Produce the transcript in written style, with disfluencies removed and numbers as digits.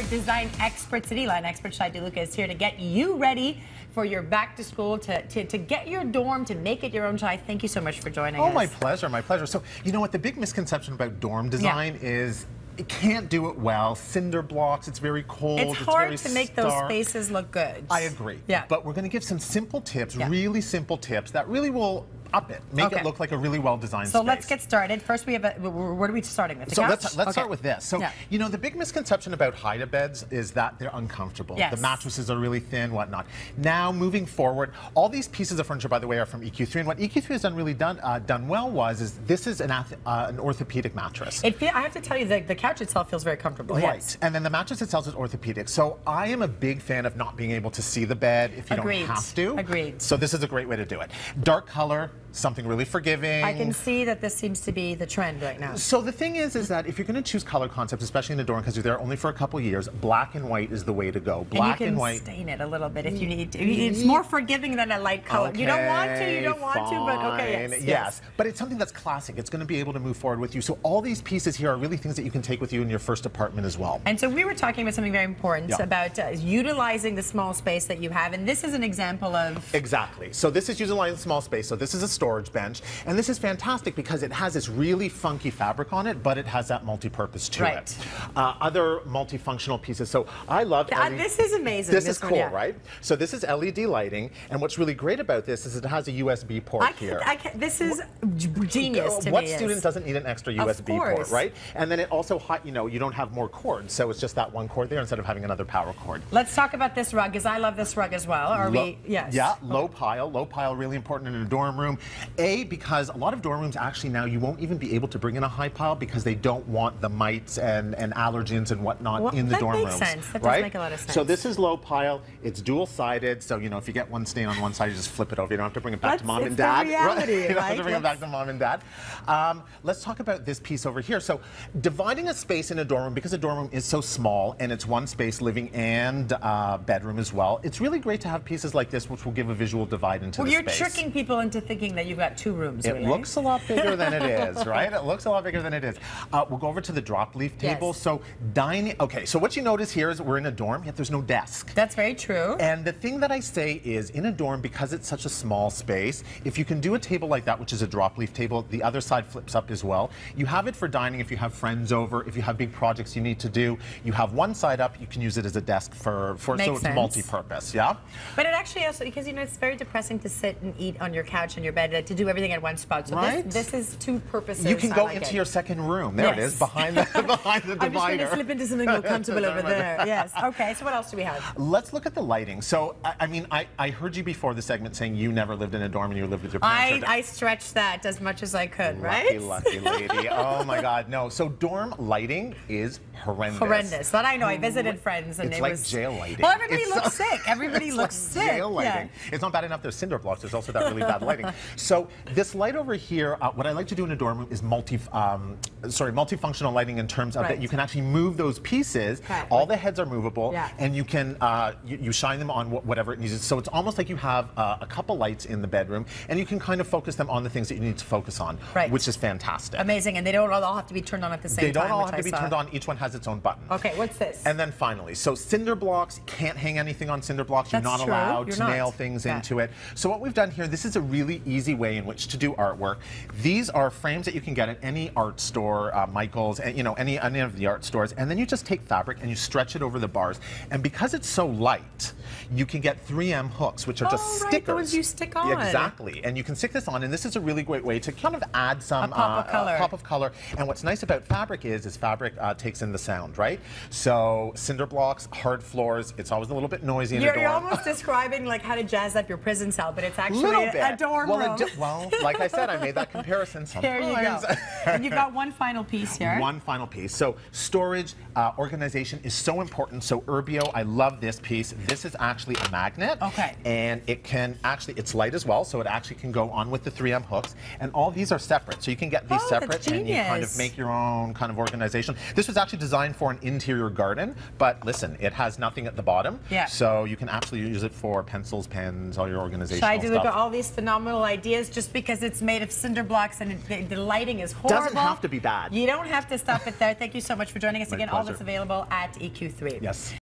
design expert, Cityline expert Shai DeLuca is here to get you ready for your back to school, to get your dorm, to make it your own. Shai, thank you so much for joining us. Oh, my pleasure, my pleasure. So, you know what, the big misconception about dorm design is it can't do it well. Cinder blocks, it's very cold. It's hard to make those spaces look good. I agree. Yeah. But we're going to give some simple tips, really simple tips that really will up it, make it look like a really well-designed space. So let's get started. First, we have what are we starting with? The couch? Let's start with this. So, you know, the big misconception about hide-a beds is that they're uncomfortable. Yes. The mattresses are really thin, whatnot. Now, moving forward, all these pieces of furniture, by the way, are from EQ3. And what EQ3 has done well is this is an orthopedic mattress. I have to tell you, the couch itself feels very comfortable. Right. Yes. And then the mattress itself is orthopedic. So I am a big fan of not being able to see the bed if you don't have to. Agreed. So this is a great way to do it. Dark color, something really forgiving. I can see that this seems to be the trend right now. So the thing is that if you're going to choose color concepts, especially in a dorm, because you're there only for a couple years, black and white is the way to go. Black and white. You can stain it a little bit if you need to. It's more forgiving than a light color. Okay, you don't want to, but okay, yes. But it's something that's classic. It's going to be able to move forward with you. So all these pieces here are really things that you can take with you in your first apartment as well. And so we were talking about something very important about utilizing the small space that you have, and this is an example of... Exactly. So this is utilizing the small space. So this is a storage bench, and this is fantastic because it has this really funky fabric on it, but it has that multi-purpose to it. Other multifunctional pieces. So I love this is amazing. This is cool, right? So this is LED lighting, and what's really great about this is it has a USB port here. This is genius to me. What student doesn't need an extra USB port, right? And then it also, you know, you don't have more cords, so it's just that one cord there instead of having another power cord. Let's talk about this rug, because I love this rug as well. Yes. Yeah, low pile, really important in a dorm room. Because a lot of dorm rooms actually now you won't even be able to bring in a high pile because they don't want the mites and allergens and whatnot in the dorm rooms. That makes sense. That does make a lot of sense. So this is low pile. It's dual-sided, so you know if you get one stain on one side, you just flip it over. You don't have to bring it back to mom and dad. The reality, you don't have to bring it back to mom and dad. Let's talk about this piece over here. So dividing a space in a dorm room, because a dorm room is so small and it's one space, living and bedroom as well, it's really great to have pieces like this which will give a visual divide into the space. Well, you're tricking people into thinking that you've got two rooms. It looks a lot bigger than it is, right? It looks a lot bigger than it is. We'll go over to the drop leaf table. So dining, okay, so what you notice here is we're in a dorm, yet there's no desk. That's very true. And the thing that I say is in a dorm, because it's such a small space, if you can do a table like that, which is a drop leaf table, the other side flips up as well. You have it for dining if you have friends over, if you have big projects you need to do. You have one side up, you can use it as a desk so it's multi-purpose, yeah? But it actually also, because you know, it's very depressing to sit and eat on your couch and your bed, to do everything at one spot. So this is two purposes. You can go into your second room. There it is, behind the divider. I'm just going to slip into something more comfortable over there. Yes. Okay, so what else do we have? Let's look at the lighting. So, I mean, I heard you before the segment saying you never lived in a dorm and you lived with your parents. I stretched that as much as I could, right? Lucky lady. Oh my God, no. So dorm lighting is horrendous. Horrendous. That I know. I visited friends and it was like jail lighting. Well, everybody looks sick. Everybody looks sick. Jail lighting. It's not bad enough there's cinder blocks. There's also that really bad lighting. So this light over here, what I like to do in a dorm room is multifunctional lighting in terms of that you can actually move those pieces. All the heads are movable, and you can you shine them on whatever it needs. So it's almost like you have a couple lights in the bedroom, and you can kind of focus them on the things that you need to focus on, which is fantastic. Amazing, and they don't all have to be turned on at the same time. They don't all have to be turned on. Each one has its own button. Okay, what's this? And then finally, so cinder blocks, can't hang anything on cinder blocks. You're not allowed to nail things into it. So what we've done here, this is a really easy way in which to do artwork. These are frames that you can get at any art store, Michael's, and you know, any of the art stores, and then you just take fabric and you stretch it over the bars. And because it's so light, you can get 3M hooks, which are just stickers. The ones you stick on. Exactly, and you can stick this on, and this is a really great way to kind of add some pop of color. And what's nice about fabric is fabric takes in the sound, right? So cinder blocks, hard floors, it's always a little bit noisy in a dorm. You're almost describing like how to jazz up your prison cell, but it's actually a dorm room. Well, like I said, I made that comparison sometimes. There you go. And you've got one final piece here. One final piece. So storage, organization is so important. So Urbio, I love this piece. This is actually a magnet. Okay. And it can actually, it's light as well, so it actually can go on with the 3M hooks. And all these are separate. So you can get these separate and you kind of make your own kind of organization. This was actually designed for an interior garden, but listen, it has nothing at the bottom. Yeah. So you can actually use it for pencils, pens, all your organizational Shai DeLuca, stuff. all these phenomenal ideas. ideas just because it's made of cinder blocks and the lighting is horrible. Doesn't have to be bad. You don't have to stop it there. Thank you so much for joining us again. Pleasure. All that's available at EQ3. Yes.